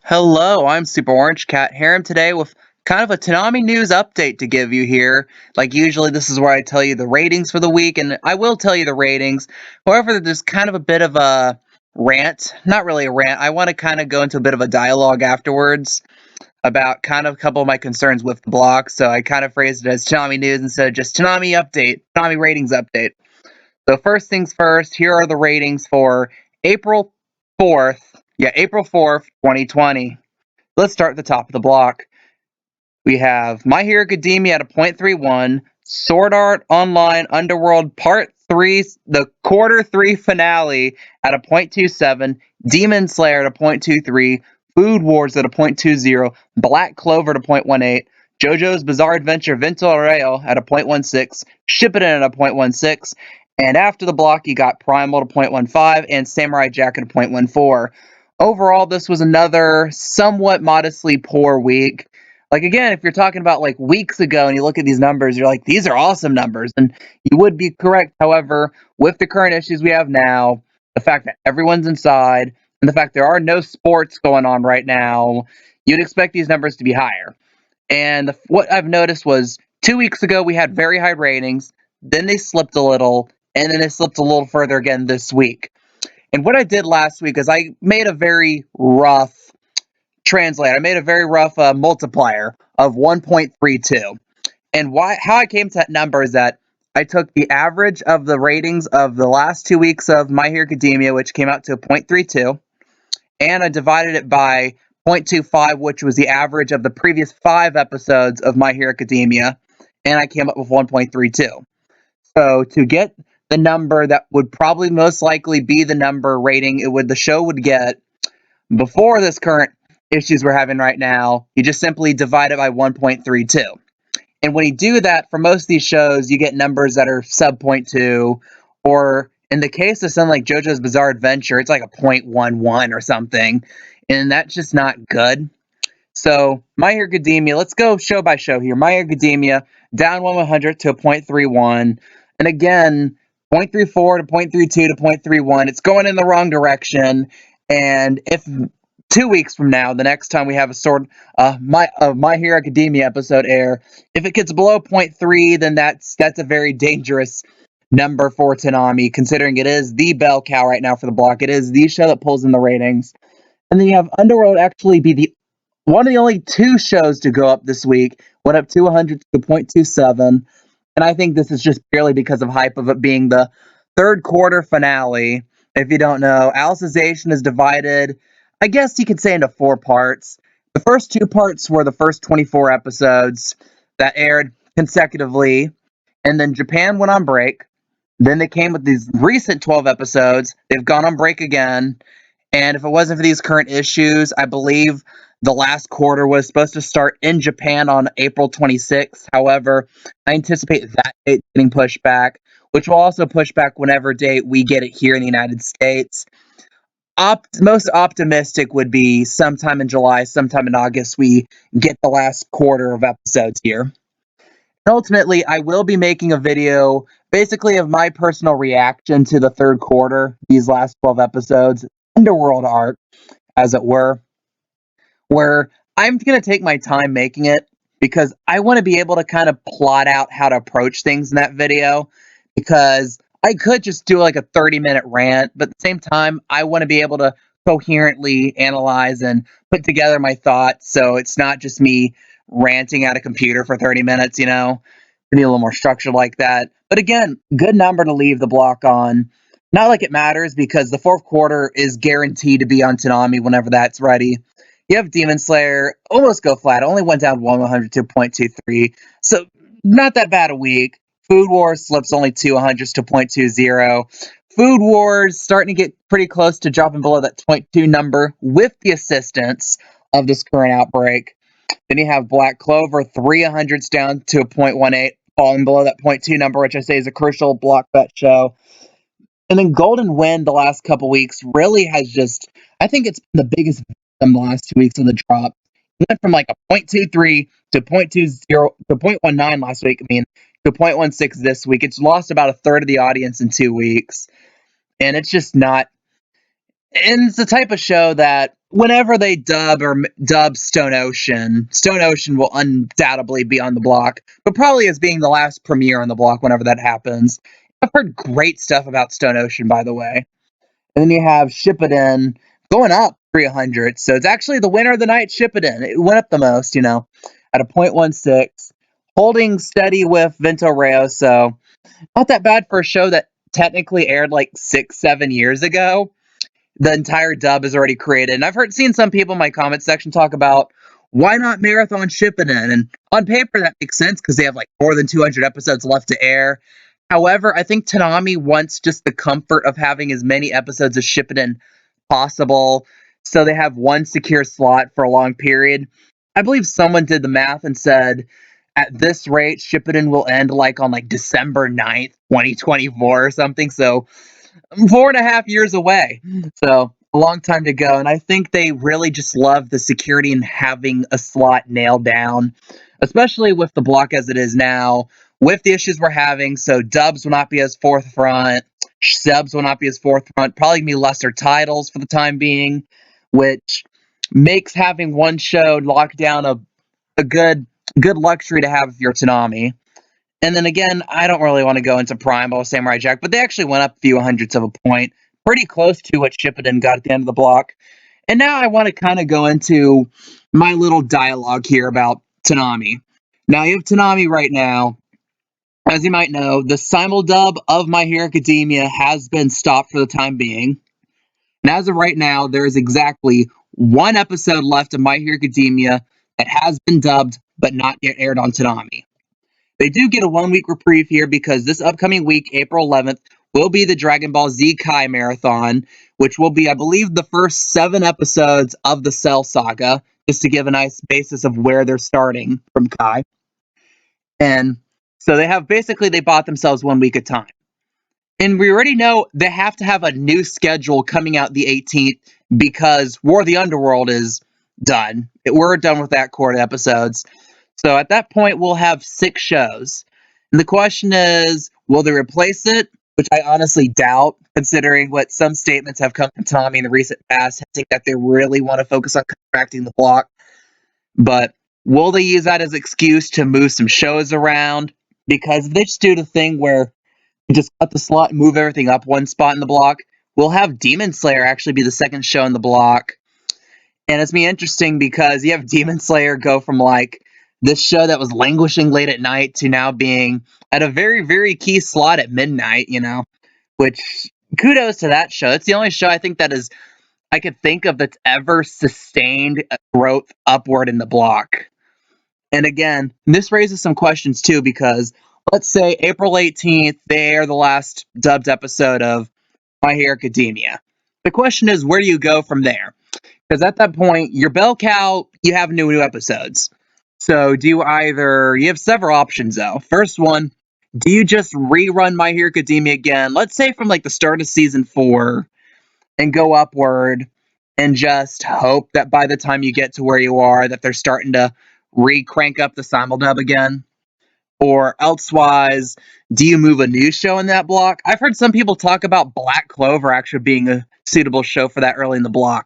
Hello, I'm Super Orange Cat here today with kind of a Toonami news update to give you here. Like usually this is where I tell you the ratings for the week, and I will tell you the ratings. However, there's kind of a bit of a rant. Not really a rant. I want to kind of go into a bit of a dialogue afterwards about kind of a couple of my concerns with the block, so I kind of phrased it as Toonami news instead of just Toonami update, Toonami ratings update. So first things first, here are the ratings for April 4th. Yeah, April 4th, 2020. Let's start at the top of the block. We have My Hero Academia at a 0.31, Sword Art Online Underworld Part 3, the quarter 3 finale at a 0.27, Demon Slayer at a 0.23, Food Wars at a 0.20, Black Clover at a 0.18, JoJo's Bizarre Adventure Vento Rail at a 0.16, Shippuden at a 0.16, and after the block you got Primal at a 0.15 and Samurai Jack at a 0.14. Overall, this was another somewhat modestly poor week. Like again, if you're talking about like weeks ago and you look at these numbers, you're like, these are awesome numbers. And you would be correct. However, with the current issues we have now, the fact that everyone's inside, and the fact there are no sports going on right now, you'd expect these numbers to be higher. And what I've noticed was 2 weeks ago we had very high ratings, then they slipped a little, and then they slipped a little further again this week. And what I did last week is I made a very rough translate. I made a very rough multiplier of 1.32. And how I came to that number is that I took the average of the ratings of the last 2 weeks of My Hero Academia, which came out to 0.32, and I divided it by 0.25, which was the average of the previous 5 episodes of My Hero Academia, and I came up with 1.32. So to get the number that would probably most likely be the number rating the show would get before this current issues we're having right now, you just simply divide it by 1.32. And when you do that, for most of these shows, you get numbers that are sub point 0.2, or in the case of something like JoJo's Bizarre Adventure, it's like a 0.11 or something, and that's just not good. So, My Hero Academia, let's go show by show here. My Hero Academia, down 100 to a 0.31, and again, 0.34 to 0.32 to 0.31. It's going in the wrong direction, and if 2 weeks from now, the next time we have My Hero Academia episode air, if it gets below zero point 0.3, then that's a very dangerous number for Toonami, considering it is the bell cow right now for the block. It is the show that pulls in the ratings. And then you have Underworld actually be the one of the only 2 shows to go up this week, went up 200 to 0.27. And I think this is just purely because of hype of it being the third quarter finale. If you don't know, Alicization is divided, I guess you could say, into 4 parts. The first 2 parts were the first 24 episodes that aired consecutively, and then Japan went on break. Then they came with these recent 12 episodes. They've gone on break again. And if it wasn't for these current issues, I believe the last quarter was supposed to start in Japan on April 26th. However, I anticipate that date getting pushed back, which will also push back whenever date we get it here in the United States. Most optimistic would be sometime in July, sometime in August, we get the last quarter of episodes here. And ultimately, I will be making a video basically of my personal reaction to the third quarter, these last 12 episodes, Underworld arc, as it were, where I'm going to take my time making it because I want to be able to kind of plot out how to approach things in that video, because I could just do like a 30-minute rant, but at the same time, I want to be able to coherently analyze and put together my thoughts so it's not just me ranting at a computer for 30 minutes, to be a little more structured like that. But again, good number to leave the block on. Not like it matters because the fourth quarter is guaranteed to be on Toonami whenever that's ready. You have Demon Slayer almost go flat. Only went down 100 to 0.23. So not that bad a week. Food Wars slips only 200 to 0.20. Food Wars starting to get pretty close to dropping below that 0.2 number with the assistance of this current outbreak. Then you have Black Clover, 300s down to a 0.18, falling below that 0.2 number, which I say is a crucial block bet show. And then Golden Wind the last couple weeks really has just, I think it's been the biggest victim the last 2 weeks of the drop. It went from like a 0.23 to 0.20 to 0.19 last week, to 0.16 this week. It's lost about a third of the audience in 2 weeks. And it's just not, And it's the type of show that whenever they dub Stone Ocean will undoubtedly be on the block, but probably as being the last premiere on the block whenever that happens. I've heard great stuff about Stone Ocean, by the way. And then you have Shippuden going up 300. So it's actually the winner of the night, Shippuden. It went up the most, at a 0.16, holding steady with Vento Reo. So not that bad for a show that technically aired like 6, 7 years ago. The entire dub is already created. And I've seen some people in my comment section talk about why not Marathon Shippuden? And on paper, that makes sense because they have like more than 200 episodes left to air. However, I think Toonami wants just the comfort of having as many episodes of Shippuden possible, so they have one secure slot for a long period. I believe someone did the math and said, at this rate, Shippuden will end like on like December 9th, 2024 or something. So 4.5 years away. So a long time to go. And I think they really just love the security and having a slot nailed down, especially with the block as it is now, with the issues we're having. So dubs will not be as forefront, subs will not be as forefront, probably be lesser titles for the time being, which makes having one show locked down a good luxury to have if you're Toonami. And then again, I don't really want to go into Primal Samurai Jack, but they actually went up a few hundredths of a point, pretty close to what Shippuden got at the end of the block. And now I want to kind of go into my little dialogue here about Toonami. Now you have Toonami right now. As you might know, the simuldub of My Hero Academia has been stopped for the time being. And as of right now, there is exactly one episode left of My Hero Academia that has been dubbed but not yet aired on Toonami. They do get a 1 week reprieve here because this upcoming week, April 11th, will be the Dragon Ball Z Kai Marathon, which will be, I believe, the first 7 episodes of the Cell Saga, just to give a nice basis of where they're starting from Kai. And so they bought themselves 1 week of time. And we already know they have to have a new schedule coming out the 18th because War of the Underworld is done. We're done with that core episodes. So at that point, we'll have 6 shows. And the question is, will they replace it? Which I honestly doubt, considering what some statements have come from Tommy in the recent past, hinting that they really want to focus on contracting the block. But will they use that as an excuse to move some shows around? Because if they just do the thing where you just cut the slot and move everything up one spot in the block, we'll have Demon Slayer actually be the second show in the block. And it's me interesting because you have Demon Slayer go from like this show that was languishing late at night to now being at a very, very key slot at midnight, which kudos to that show. It's the only show I think that is I could think of that's ever sustained growth upward in the block. And again, this raises some questions too, because let's say April 18th, they air the last dubbed episode of My Hero Academia. The question is, where do you go from there? Because at that point, your bell cow, you have new episodes. So you have several options though. First one, do you just rerun My Hero Academia again? Let's say from like the start of season 4 and go upward and just hope that by the time you get to where you are that they're starting to re-crank up the simuldub again? Or elsewise, do you move a new show in that block? I've heard some people talk about Black Clover actually being a suitable show for that early in the block.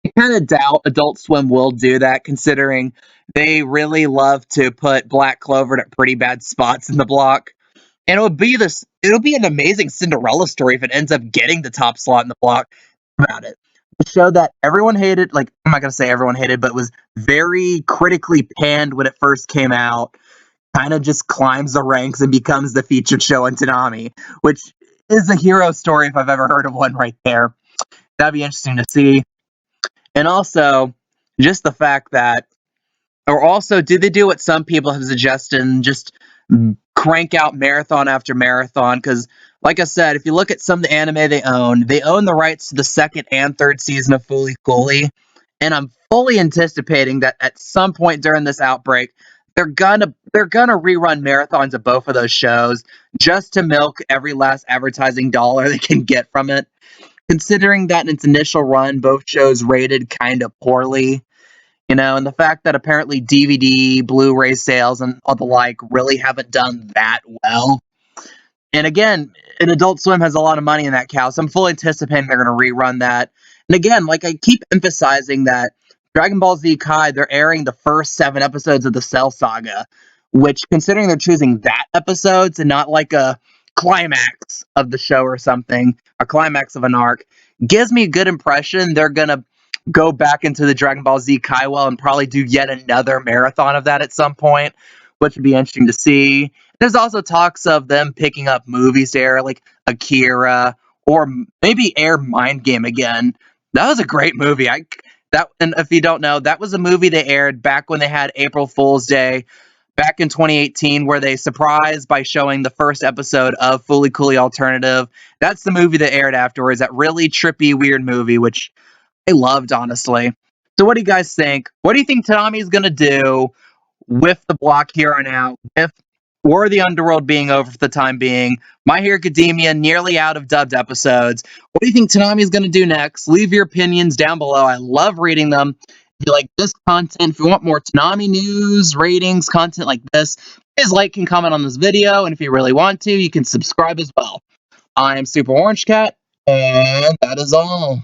I kind of doubt Adult Swim will do that, considering they really love to put Black Clover at pretty bad spots in the block. And it'll be an amazing Cinderella story if it ends up getting the top slot in the block. About it. The show that everyone hated, like I'm not gonna say everyone hated, but was very critically panned when it first came out, kind of just climbs the ranks and becomes the featured show in Toonami, which is a hero story if I've ever heard of one right there. That'd be interesting to see. And also, just the fact that, or also, do they do what some people have suggested and just crank out marathon after marathon? Because, like I said, if you look at some of the anime they own the rights to the second and third season of Fooly Cooly. And I'm fully anticipating that at some point during this outbreak, they're gonna rerun marathons of both of those shows just to milk every last advertising dollar they can get from it. Considering that in its initial run, both shows rated kind of poorly, and the fact that apparently DVD, Blu-ray sales, and all the like really haven't done that well. And again, an Adult Swim has a lot of money in that cow, so I'm fully anticipating they're going to rerun that. And again, like I keep emphasizing that Dragon Ball Z Kai, they're airing the first 7 episodes of the Cell Saga, which, considering they're choosing that episodes and not like a climax of the show or something, a climax of an arc, gives me a good impression they're gonna go back into the Dragon Ball Z Kai well and probably do yet another marathon of that at some point, which would be interesting to see. There's also talks of them picking up movies to air, like Akira, or maybe air Mind Game again. That was a great movie. And if you don't know, that was a movie they aired back when they had April Fool's Day back in 2018, where they surprised by showing the first episode of Fully Cooley Alternative. That's the movie that aired afterwards. That really trippy, weird movie, which I loved, honestly. So, what do you guys think? What do you think Tanami is gonna do with the block here on out, with War of the Underworld being over for the time being, My Hero Academia nearly out of dubbed episodes? What do you think Tanami is going to do next? Leave your opinions down below. I love reading them. If you like this content, if you want more Toonami news, ratings, content like this, please like and comment on this video. And if you really want to, you can subscribe as well. I am Super Orange Cat, and that is all.